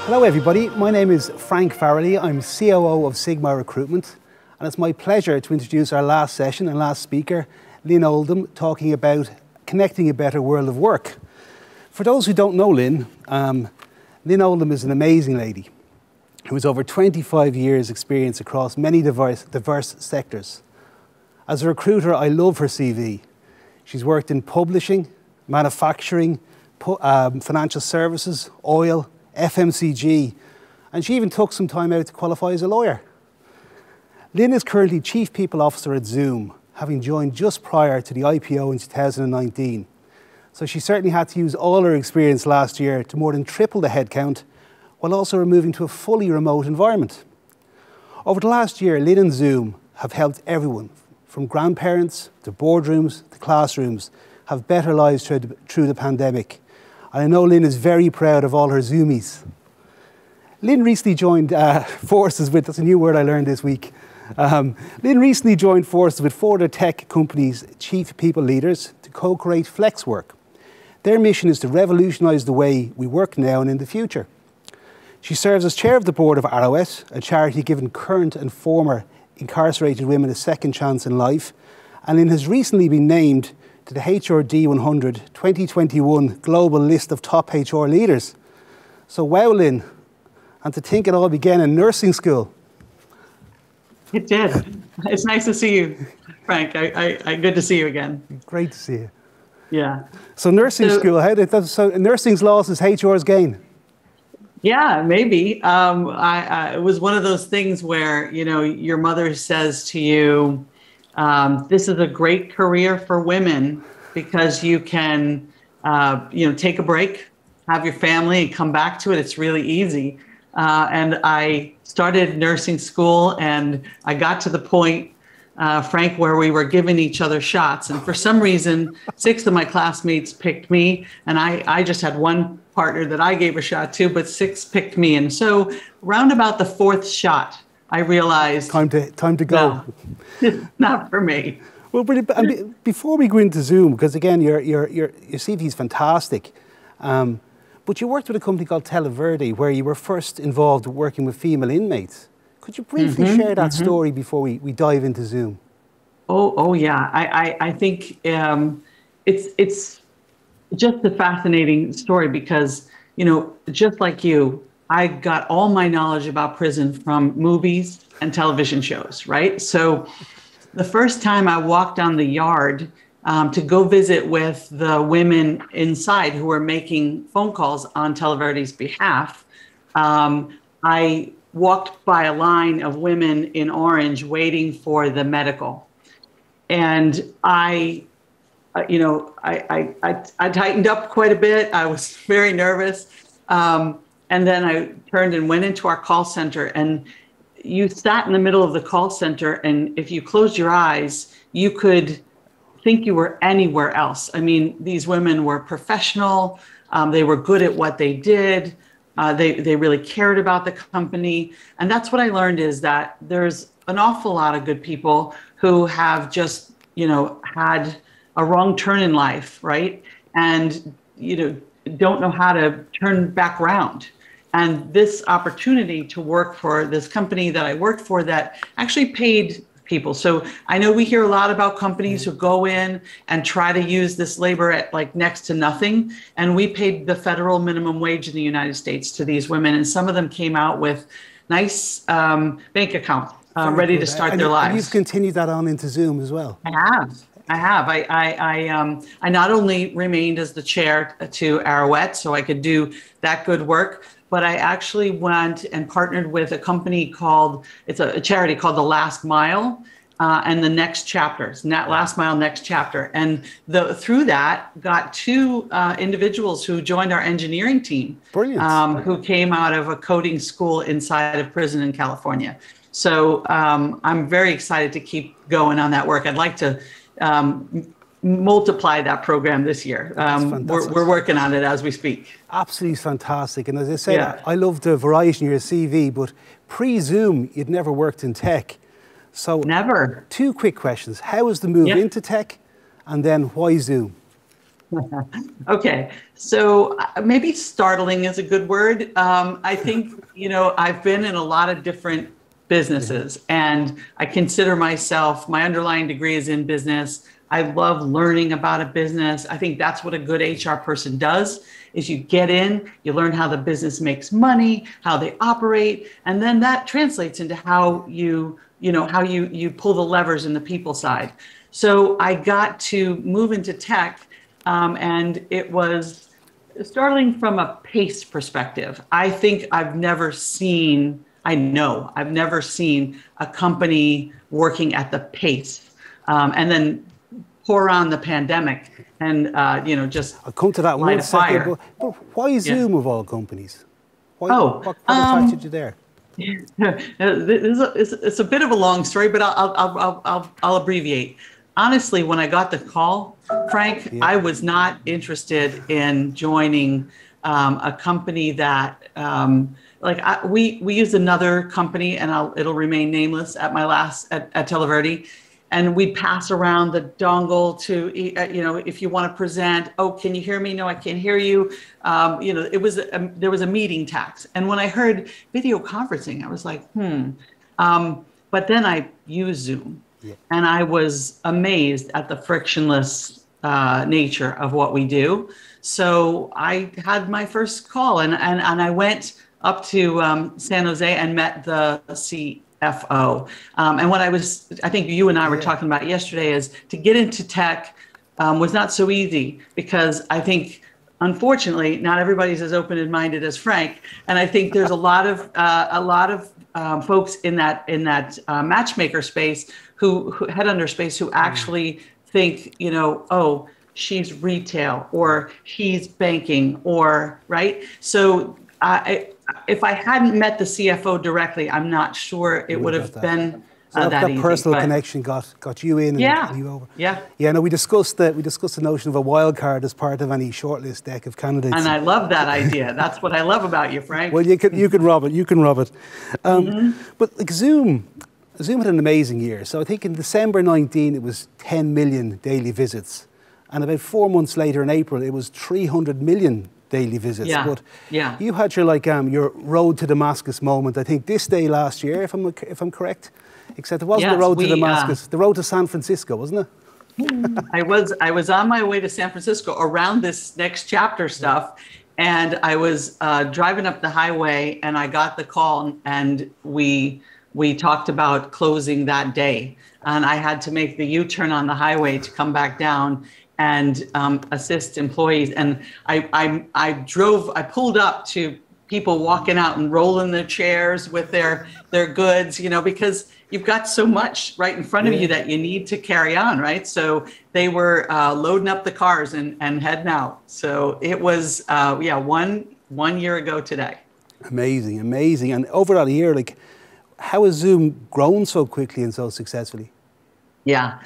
Hello everybody, my name is Frank Farrelly. I'm COO of Sigmar Recruitment, and it's my pleasure to introduce our last session and last speaker, Lynn Oldham, talking about connecting a better world of work. For those who don't know Lynn, Lynn Oldham is an amazing lady who has over 25 years experience across many diverse sectors. As a recruiter, I love her CV. She's worked in publishing, manufacturing, financial services, oil, FMCG, and she even took some time out to qualify as a lawyer. Lynn is currently Chief People Officer at Zoom, having joined just prior to the IPO in 2019. So she certainly had to use all her experience last year to more than triple the headcount, while also moving to a fully remote environment. Over the last year, Lynn and Zoom have helped everyone, from grandparents to boardrooms to classrooms, have better lives through the pandemic. And I know Lynn is very proud of all her Zoomies. Lynn recently joined forces with, that's a new word I learned this week. Lynn recently joined forces with 4 other tech companies' chief people leaders to co-create FlexWork. Their mission is to revolutionise the way we work now and in the future. She serves as chair of the board of ROS, a charity giving current and former incarcerated women a second chance in life, and Lynn has recently been named to the HRD 100 2021 global list of top HR leaders. So wow, Lynn, and to think it all began in nursing school. It did. It's nice to see you, Frank. Good to see you again. Great to see you. Yeah. So nursing school, so nursing's loss is HR's gain. Yeah, maybe. It was one of those things where, you know, your mother says to you, this is a great career for women because you can, take a break, have your family and come back to it. It's really easy. And I started nursing school and I got to the point, Frank, where we were giving each other shots. And for some reason, 6 of my classmates picked me, and I just had one partner that I gave a shot to, but 6 picked me. And so round about the 4th shot, I realized time to go. No, not for me. Well, before we go into Zoom, because again, your CV is fantastic, but you worked with a company called Televerde, where you were first involved working with female inmates. Could you briefly share that story before we dive into Zoom? Oh yeah. I think it's just a fascinating story because, you know, just like you, I got all my knowledge about prison from movies and television shows, right? So the first time I walked down the yard to go visit with the women inside who were making phone calls on Televerde's behalf, I walked by a line of women in orange waiting for the medical. And I tightened up quite a bit. I was very nervous. And then I turned and went into our call center, and you sat in the middle of the call center, and if you closed your eyes, you could think you were anywhere else. I mean, these women were professional. They were good at what they did. They really cared about the company. And that's what I learned, is that there's an awful lot of good people who have just, had a wrong turn in life, right? And, don't know how to turn back around. And this opportunity to work for this company that I worked for that actually paid people. So I know we hear a lot about companies who go in and try to use this labor at like next to nothing. And we paid the federal minimum wage in the United States to these women. And some of them came out with nice bank accounts ready to start their lives. And you've continued that on into Zoom as well. I have. I not only remained as the chair to Arrowette, so I could do that good work, but I actually went and partnered with a company it's a charity called The Last Mile and the Next Chapters, Last Mile, Next Chapter. And through that, got 2 individuals who joined our engineering team. Brilliant. Who came out of a coding school inside of prison in California. So I'm very excited to keep going on that work. I'd like to multiply that program this year. We're working on it as we speak. Absolutely fantastic. And as I said, I love the variety in your CV, but pre-Zoom, you'd never worked in tech. So never. 2 quick questions. How was the move into tech? And then why Zoom? Okay, so maybe startling is a good word. I think, I've been in a lot of different Yeah. businesses, and I consider myself, my underlying degree is in business. I love learning about a business. I think that's what a good HR person does, is you get in, you learn how the business makes money, how they operate, and then that translates into how you pull the levers in the people side. So I got to move into tech, and it was startling from a pace perspective. I know I've never seen a company working at the pace. And then pour on the pandemic and, just I'll come to that in light one a second, fire. but why Yeah. Zoom of all companies? Why, Oh, what attracted you there? it's a bit of a long story, but I'll abbreviate. Honestly, when I got the call, Frank, Yeah. I was not interested in joining a company that we used another company, and it'll remain nameless at my last at Televerde. And we pass around the dongle to, if you want to present, oh, can you hear me? No, I can't hear you. There was a meeting tax. And when I heard video conferencing, I was like, But then I used Zoom, Yeah. and I was amazed at the frictionless nature of what we do. So I had my first call, and I went up to San Jose and met the CFO. And I think you and I were Yeah. talking about yesterday, is to get into tech was not so easy, because I think, unfortunately, not everybody's as open and minded as Frank. And I think there's a lot of folks in that matchmaker space, who headhunter space, who actually think, oh, she's retail, or he's banking, or right. So if I hadn't met the CFO directly, I'm not sure it You would would have got have that. been So that that easy. personal But connection got you in yeah, and you over. yeah. Yeah. No, we discussed the notion of a wild card as part of any shortlist deck of candidates. And I love that idea. That's what I love about you, Frank. Well, you can rob it. You can rob it. But like Zoom had an amazing year. So I think in December 19 it was 10 million daily visits, and about 4 months later in April it was 300 million daily visits. Yeah, But yeah. you had your road to Damascus moment. I think this day last year, if I'm correct, except it wasn't the Yes, road to Damascus, the road to San Francisco, wasn't it? I was on my way to San Francisco around this next chapter stuff, and I was driving up the highway, and I got the call, and we talked about closing that day, and I had to make the U-turn on the highway to come back down and assist employees. And I pulled up to people walking out and rolling their chairs with their goods, because you've got so much right in front of you that you need to carry on, right? So they were loading up the cars and heading out. So it was, 1 year ago today. Amazing. And over that year, like, how has Zoom grown so quickly and so successfully? Yeah.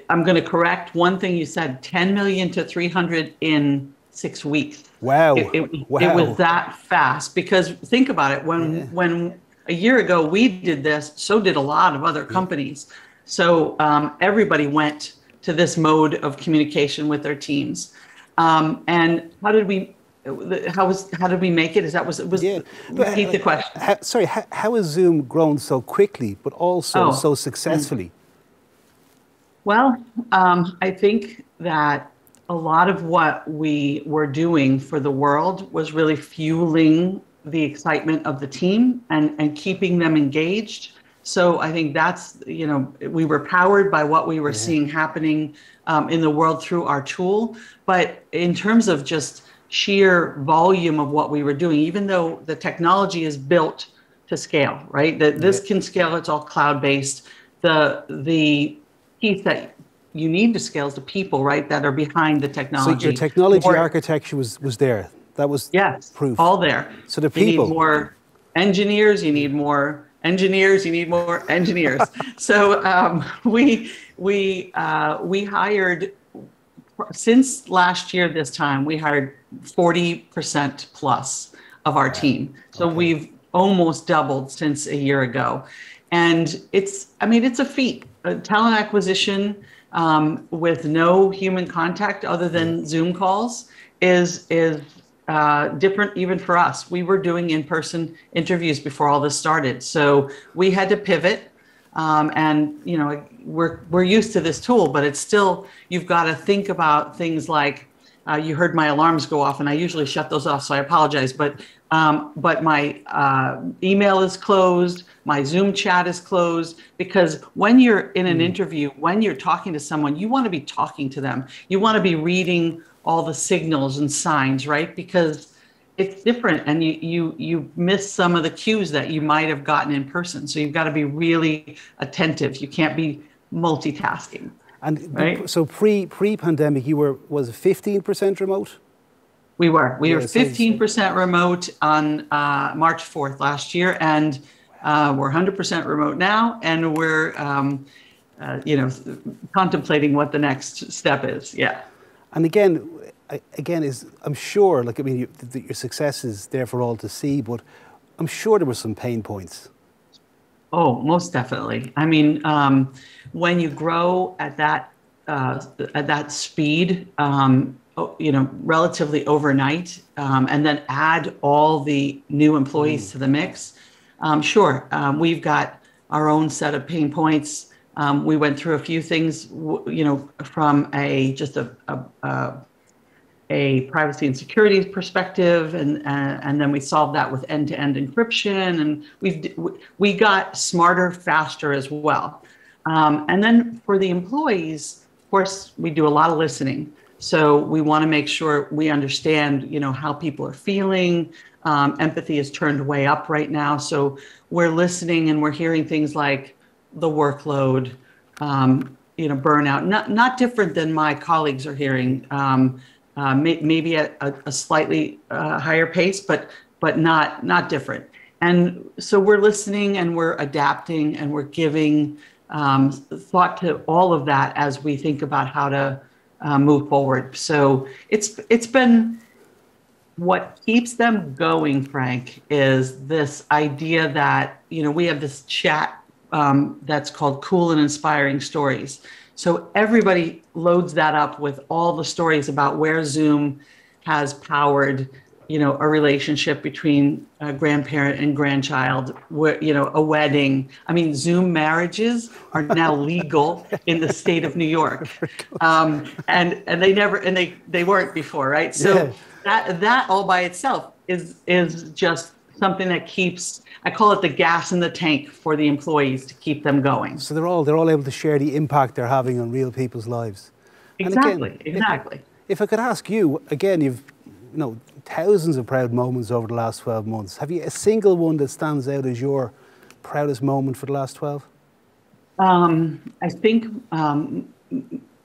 I'm going to correct one thing you said, 10 million to 300 in 6 weeks. Wow. It was that fast, because think about it. When a year ago we did this, so did a lot of other companies. So everybody went to this mode of communication with their teams. And how did we make it? Repeat the question. How has Zoom grown so quickly, but also so successfully? Well, I think that a lot of what we were doing for the world was really fueling the excitement of the team and keeping them engaged. So I think that's, we were powered by what we were seeing happening in the world through our tool. But in terms of just sheer volume of what we were doing, even though the technology is built to scale, right? That this can scale, it's all cloud-based. The piece that you need to scale is the people, right, that are behind the technology. So your technology architecture was there. That was proof. All there. So the people. You need more engineers. You need more engineers. You need more engineers. So we hired, since last year this time, we hired 40% plus of our team. So we've almost doubled since a year ago. And I mean, it's a feat. Talent acquisition with no human contact other than Zoom calls is different even for us. We were doing in-person interviews before all this started, so we had to pivot. And you know, we're used to this tool, but it's still, you've got to think about things like, you heard my alarms go off, and I usually shut those off, so I apologize. But my email is closed, my Zoom chat is closed, because when you're in an interview, when you're talking to someone, you want to be talking to them. You want to be reading all the signals and signs, right? Because it's different, and you miss some of the cues that you might have gotten in person. So you've got to be really attentive. You can't be multitasking. And right? So pre-pandemic, was it 15% remote? We were 15% remote on March 4th last year, and we're 100% remote now, and we're you know, contemplating what the next step is. Yeah. And again, I'm sure, like, I mean, your success is there for all to see, but I'm sure there were some pain points. Oh, most definitely. I mean, when you grow at that speed, you know, relatively overnight, and then add all the new employees to the mix, sure, we've got our own set of pain points. We went through a few things, you know, from just a privacy and security perspective, and then we solved that with end-to-end encryption, and we got smarter faster as well. And then for the employees, of course, we do a lot of listening. So we want to make sure we understand, you know, how people are feeling. Empathy is turned way up right now. So we're listening, and we're hearing things like the workload, you know, burnout, not different than my colleagues are hearing. Maybe at a slightly higher pace, but not different. And so we're listening, and we're adapting, and we're giving thought to all of that as we think about how to move forward. So it's been, what keeps them going, Frank, is this idea that, you know, we have this chat that's called Cool and Inspiring Stories. So everybody loads that up with all the stories about where Zoom has powered, you know, a relationship between a grandparent and grandchild, where, you know, a wedding. I mean, Zoom marriages are now legal in the state of New York, and they weren't before, right? So that all by itself is just something that keeps, I call it the gas in the tank for the employees to keep them going. So they're all able to share the impact they're having on real people's lives. Exactly, again, exactly. If I could ask you, again, you've, you know, thousands of proud moments over the last 12 months. Have you a single one that stands out as your proudest moment for the last 12? I think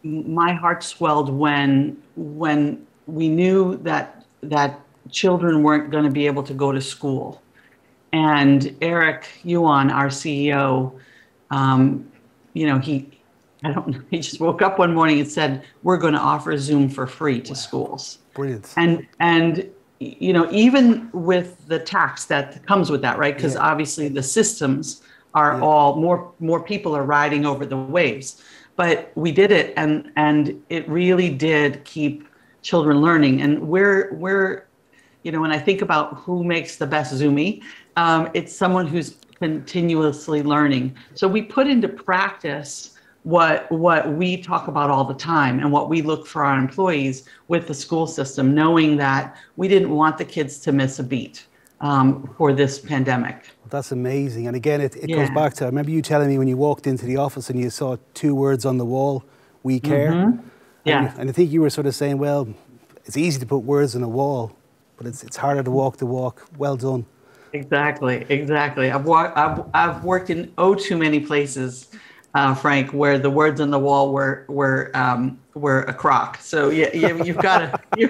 my heart swelled when we knew that children weren't going to be able to go to school. And Eric Yuan, our CEO, you know, he just woke up one morning and said, we're going to offer Zoom for free to schools. Brilliant. And you know, even with the tax that comes with that, right? Because obviously the systems are all, more people are riding over the waves. But we did it, and it really did keep children learning. And we're you know, when I think about who makes the best Zoomie, it's someone who's continuously learning. So we put into practice what we talk about all the time, and what we look for our employees with the school system, knowing that we didn't want the kids to miss a beat for this pandemic. That's amazing. And again, it goes back to, I remember you telling me when you walked into the office and you saw 2 words on the wall, "We care." Yeah. And I think you were sort of saying, well, it's easy to put words on a wall, but it's harder to walk the walk. Well done. Exactly. I've worked in too many places, Frank, where the words on the wall were a crock. So you've got to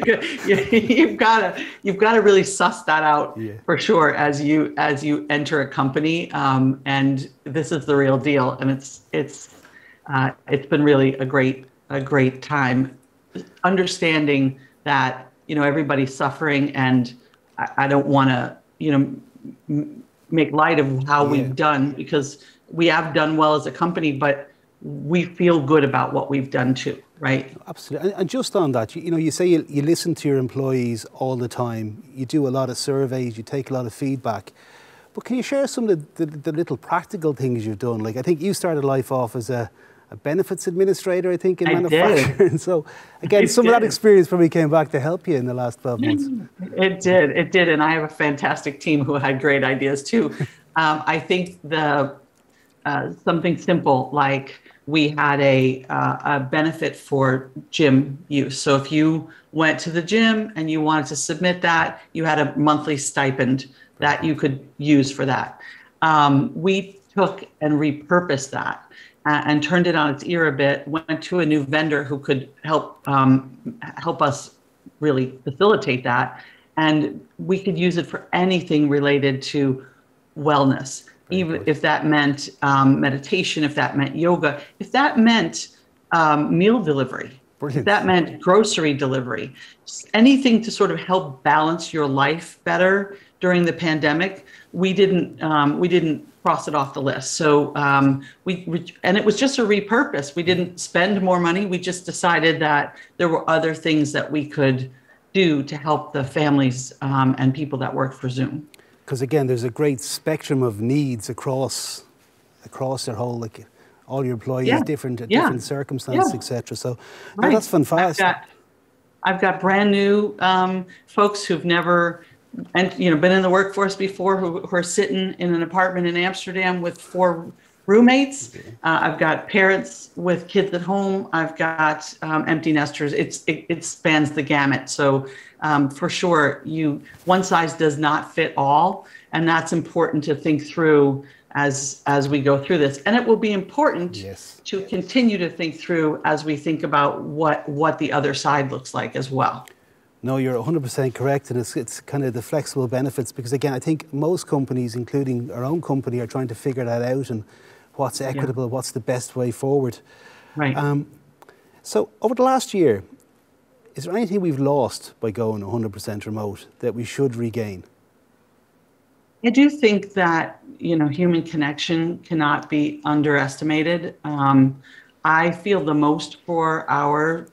really suss that out for sure as you enter a company. And this is the real deal, and it's been really a great time understanding that, you know, everybody's suffering, and I don't want to, you know, make light of how we've done, because we have done well as a company, but we feel good about what we've done too, right? Absolutely. And just on that, you know, you say you listen to your employees all the time. You do a lot of surveys, you take a lot of feedback. But can you share some of the little practical things you've done? Like, I think you started life off as a benefits administrator, I think, in manufacturing. So, again, some of that experience probably came back to help you in the last 12 months. It did. And I have a fantastic team who had great ideas too. I think something simple like we had a benefit for gym use. So if you went to the gym and you wanted to submit that, you had a monthly stipend that you could use for that. We took and repurposed that and turned it on its ear a bit, went to a new vendor who could help us really facilitate that. And we could use it for anything related to wellness, even if that meant meditation, if that meant yoga, if that meant meal delivery, if that meant grocery delivery, just anything to sort of help balance your life better during the pandemic. We didn't cross it off the list. So and it was just a repurpose. We didn't spend more money. We just decided that there were other things that we could do to help the families and people that work for Zoom. Because again, there's a great spectrum of needs across their whole, like all your employees, different circumstances, etc. So no, that's fantastic. I've got brand new folks who've never been in the workforce before who are sitting in an apartment in Amsterdam with 4 roommates. I've got parents with kids at home. I've got empty nesters. It spans the gamut. So for sure, one size does not fit all, and that's important to think through as we go through this. And it will be important to continue to think through as we think about what the other side looks like as well. No, you're 100% correct, and it's kind of the flexible benefits, because again, I think most companies, including our own company, are trying to figure that out and what's equitable, what's the best way forward. Right. So over the last year, is there anything we've lost by going 100% remote that we should regain? I do think that, human connection cannot be underestimated. I feel the most for our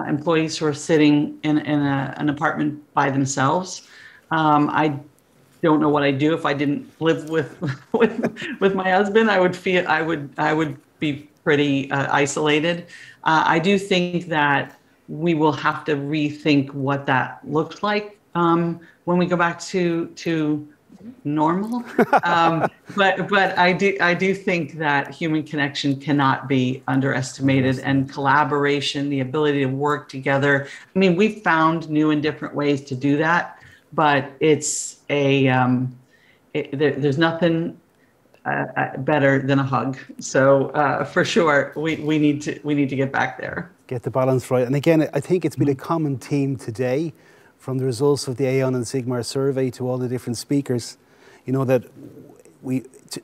employees who are sitting in an apartment by themselves. I don't know what I'd do if I didn't live with my husband. I would be pretty isolated. I do think that we will have to rethink what that looks like when we go back to normal. But I do think that human connection cannot be underestimated, and collaboration, the ability to work together. I mean, we've found new and different ways to do that, but it's there's nothing better than a hug. So for sure, we need to get back there. Get the balance right. And again, I think it's been a common theme today, from the results of the Aon and Sigmar survey to all the different speakers, that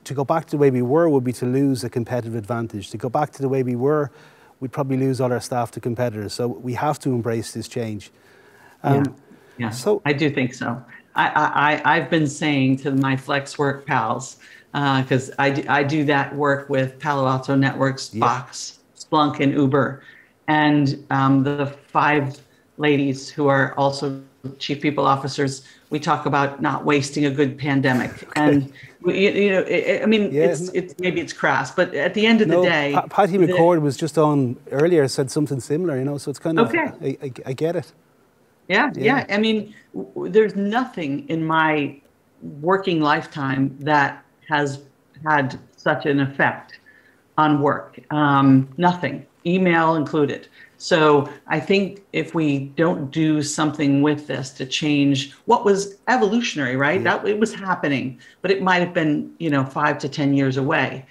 to go back to the way we were would be to lose a competitive advantage. To go back to the way we were, we'd probably lose all our staff to competitors. So we have to embrace this change. So I do think so. I've been saying to my flex work pals, because I do that work with Palo Alto Networks, Box, Splunk, and Uber, and the 5 ladies who are also chief people officers, we talk about not wasting a good pandemic. And it's maybe it's crass, but at the end of the day, Patty McCord was just on earlier, said something similar. So it's kind of I get it. Yeah. I mean, there's nothing in my working lifetime that has had such an effect on work. Nothing, email included. So I think if we don't do something with this to change what was evolutionary, right? That it was happening, but it might have been, 5 to 10 years away.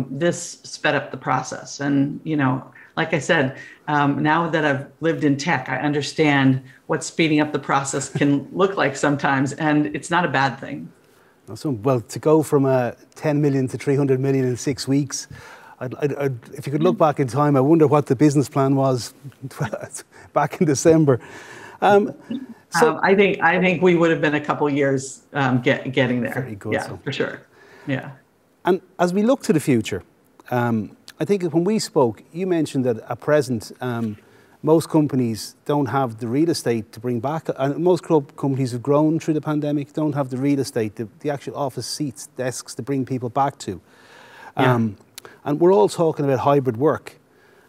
This sped up the process. And, like I said, now that I've lived in tech, I understand what speeding up the process can look like sometimes, and it's not a bad thing. Awesome. Well, to go from 10 million to 300 million in 6 weeks, if you could look back in time, I wonder what the business plan was back in December. I think we would have been a couple years getting there. Very good. Yeah, for sure. Yeah. And as we look to the future, I think when we spoke, you mentioned that at present, most companies don't have the real estate to bring back. And most companies have grown through the pandemic, don't have the real estate, the actual office seats, desks to bring people back to. And we're all talking about hybrid work.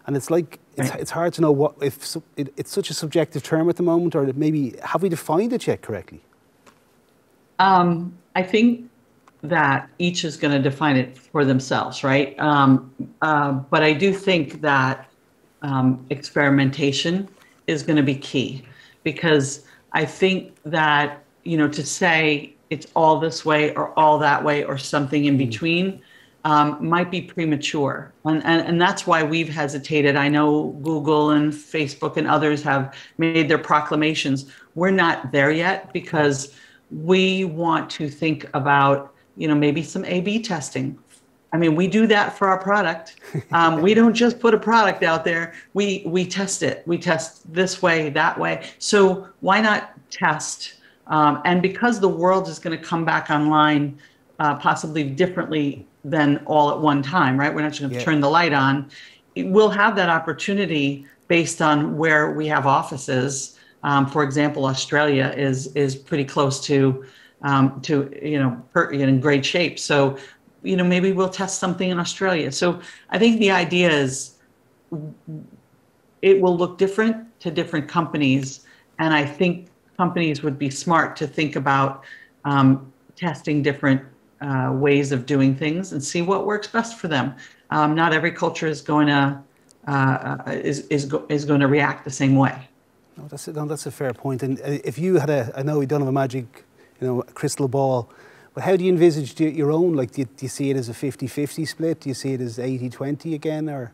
And it's like, it's hard to know what, if it's such a subjective term at the moment, or maybe, have we defined it yet correctly? I think that each is going to define it for themselves, right? But I do think that experimentation is going to be key, because I think that, you know, to say it's all this way or all that way or something in between might be premature. And that's why we've hesitated. I know Google and Facebook and others have made their proclamations. We're not there yet, because we want to think about, you know, maybe some A/B testing. I mean, we do that for our product. We don't just put a product out there. We test it. We test this way, that way. So why not test? And because the world is going to come back online possibly differently than all at one time, right? We're not just going to turn the light on. We'll have that opportunity based on where we have offices. For example, Australia is pretty close to in great shape. So, you know, maybe we'll test something in Australia. So I think the idea is it will look different to different companies. And I think companies would be smart to think about testing different ways of doing things and see what works best for them. Not every culture is going to going to react the same way. No, that's a fair point. And if you had I know we don't have a magic, a crystal ball, but how do you envisage your own? Like, do you see it as a 50-50 split? Do you see it as 80-20 again, or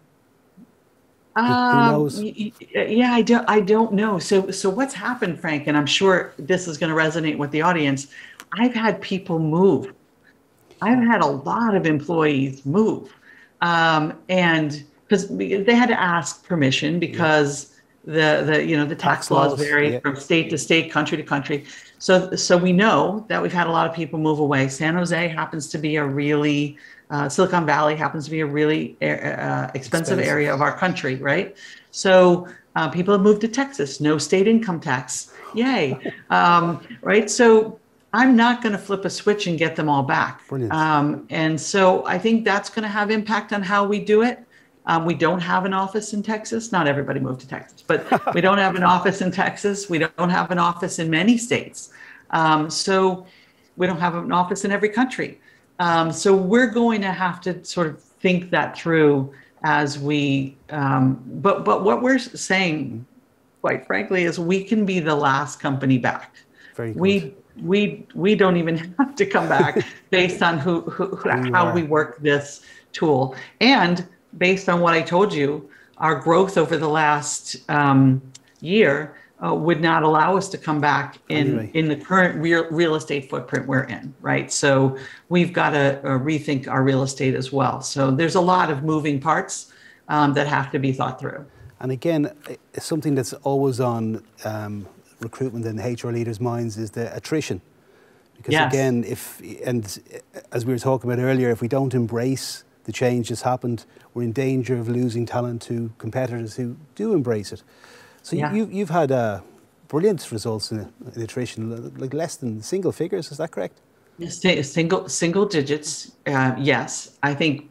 who knows? Yeah, I don't know. So what's happened, Frank, and I'm sure this is going to resonate with the audience. I've had people move. I've had a lot of employees move, and because they had to ask permission, because the tax laws vary from state to state, country to country. So we know that we've had a lot of people move away. San Jose happens to be a really, Silicon Valley happens to be a really expensive area of our country, right? So people have moved to Texas, no state income tax, yay, right? So I'm not going to flip a switch and get them all back. Brilliant. And so I think that's going to have impact on how we do it. We don't have an office in Texas. Not everybody moved to Texas, but we don't have an office in Texas. We don't have an office in many states. So we don't have an office in every country. So we're going to have to sort of think that through as we, but what we're saying, quite frankly, is we can be the last company back. Very good. We don't even have to come back based on how we work this tool. And based on what I told you, our growth over the last year would not allow us to come back in the current real estate footprint we're in, right? So we've got to rethink our real estate as well. So there's a lot of moving parts that have to be thought through. And again, something that's always on recruitment and HR leaders' minds is the attrition. Because again, as we were talking about earlier, if we don't embrace the change that's happened, we're in danger of losing talent to competitors who do embrace it. So you've had brilliant results in attrition, like less than single figures, is that correct? Single digits, yes. I think,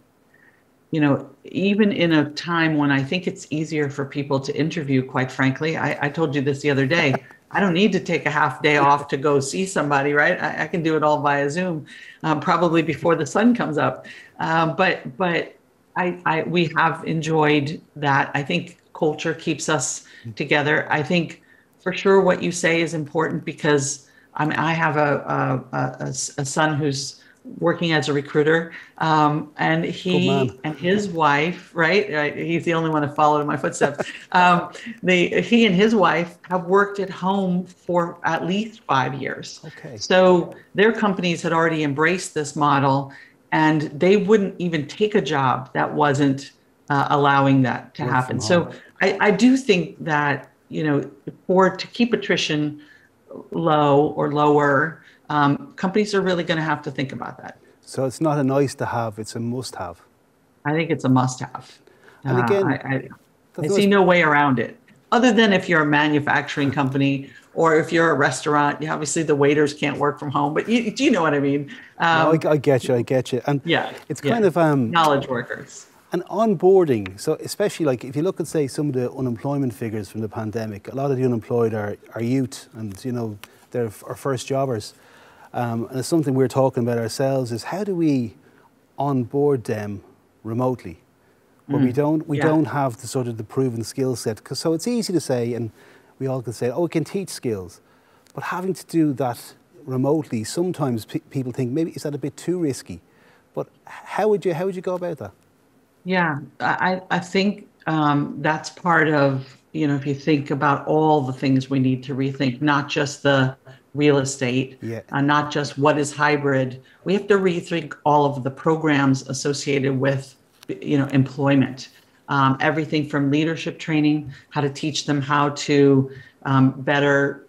even in a time when I think it's easier for people to interview, quite frankly, I told you this the other day, I don't need to take a half day off to go see somebody, right? I can do it all via Zoom, probably before the sun comes up. But we have enjoyed that. I think culture keeps us together. I think for sure what you say is important, because I have a son who's working as a recruiter, and he and his wife, right? He's the only one that followed in my footsteps. He and his wife have worked at home for at least 5 years. Okay. So their companies had already embraced this model, and they wouldn't even take a job that wasn't allowing that to happen. So I do think that, to keep attrition low or lower, companies are really going to have to think about that. So it's not a nice to have, it's a must have. I think it's a must-have. And again, I see no way around it, other than if you're a manufacturing company or if you're a restaurant. Obviously, the waiters can't work from home, but do you know what I mean? No, I get you. I get you. And Yeah, it's kind of knowledge workers. and onboarding. So especially like if you look at, say, some of the unemployment figures from the pandemic, a lot of the unemployed are youth, and you know they're our first jobbers. And it's something we're talking about ourselves: is how do we onboard them remotely, where we don't have the sort of the proven skill set? Because so it's easy to say, and we all can say, oh, we can teach skills, but having to do that remotely, sometimes people think maybe is that a bit too risky. But how would you go about that? Yeah, I think that's part of, if you think about all the things we need to rethink, not just the real estate, not just what is hybrid. We have to rethink all of the programs associated with, employment. Everything from leadership training, how to teach them how to better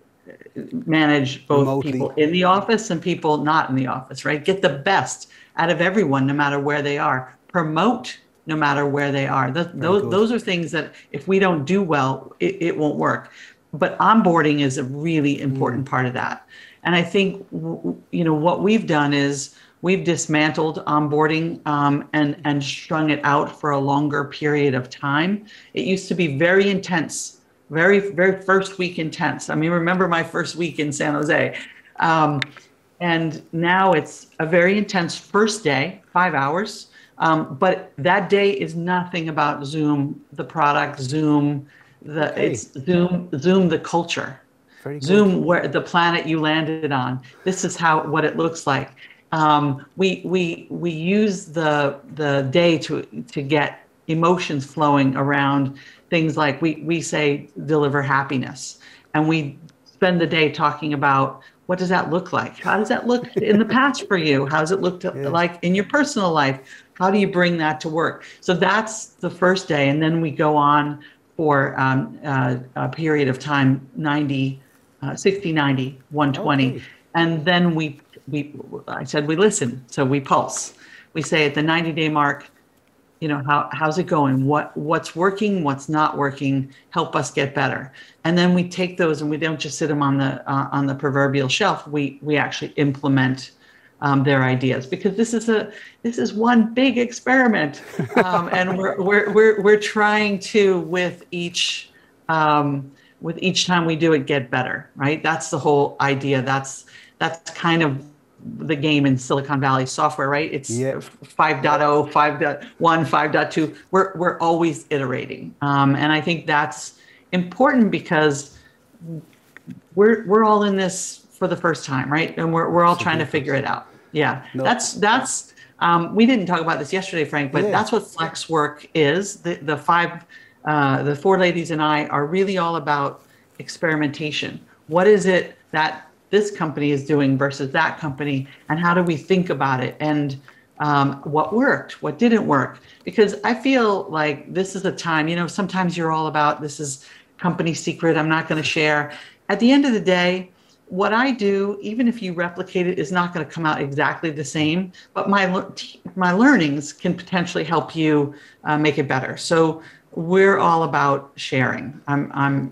manage both remotely, people in the office and people not in the office, right? Get the best out of everyone, no matter where they are. Promote no matter where they are. Those are things that if we don't do well, it won't work. But onboarding is a really important part of that. And I think, what we've done is we've dismantled onboarding and strung it out for a longer period of time. It used to be very intense, very, very first week intense. I mean, remember my first week in San Jose. And now it's a very intense first day, 5 hours. But that day is nothing about Zoom, the product, Zoom, it's Zoom, the culture, Zoom, where the planet you landed on. This is what it looks like. We use the day to get emotions flowing around things like we say deliver happiness, and we spend the day talking about what does that look like? How does that look in the past for you? How does it look like in your personal life? How do you bring that to work? So that's the first day. And then we go on for a period of time, 60, 90, 120. Okay. And then I said, we listen. So we pulse. We say at the 90-day mark, how's it going? What's working? What's not working? Help us get better. And then we take those and we don't just sit them on the proverbial shelf. We actually implement their ideas, because this is one big experiment, and we're trying to with each time we do it get better, right? That's the whole idea. That's kind of the game in Silicon Valley software, right? It's 5.0, 5.1, 5.2. We're always iterating, and I think that's important because we're all in this for the first time, right? And we're all trying to figure it out. Yeah, no. That's we didn't talk about this yesterday, Frank, but that's what flex work is. The four ladies and I are really all about experimentation. What is it that this company is doing versus that company, and how do we think about it, and what worked, what didn't work? Because I feel like this is a time, sometimes you're all about, this is company secret, I'm not going to share. At the end of the day, what I do, even if you replicate it, is not going to come out exactly the same, but my learnings can potentially help you make it better. So we're all about sharing. I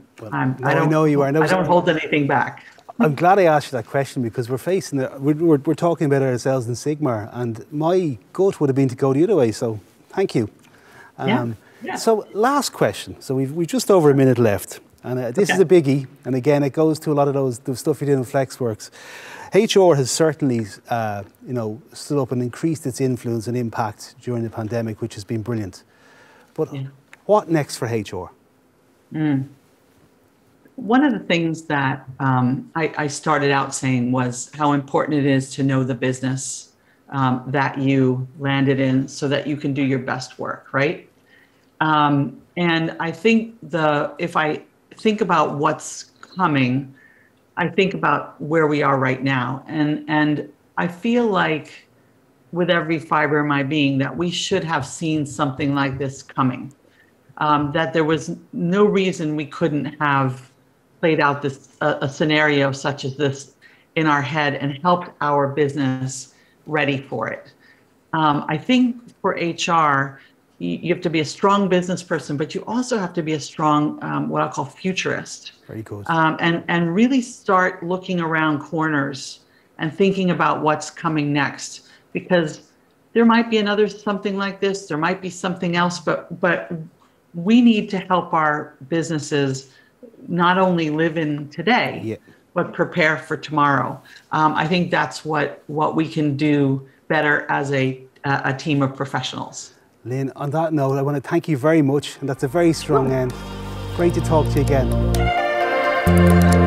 know you are. I don't hold anything back. I'm glad I asked you that question, because we're talking about ourselves in Sigmar, and my gut would have been to go the other way. So thank you. So last question. So we've just over a minute left. And this is a biggie, and again, it goes to a lot of the stuff you do in FlexWorks. HR has certainly, stood up and increased its influence and impact during the pandemic, which has been brilliant. But what next for HR? One of the things that I started out saying was how important it is to know the business that you landed in, so that you can do your best work, right? And I think if I think about what's coming, I think about where we are right now. And I feel like with every fiber of my being that we should have seen something like this coming, that there was no reason we couldn't have played out a scenario such as this in our head and helped our business ready for it. I think for HR, you have to be a strong business person, but you also have to be a strong, what I'll call futurist. Very good. And really start looking around corners and thinking about what's coming next, because there might be another something like this, there might be something else, but we need to help our businesses not only live in today, but prepare for tomorrow. I think that's what we can do better as a team of professionals. Lynn, on that note, I want to thank you very much, and that's a very strong end. Great to talk to you again.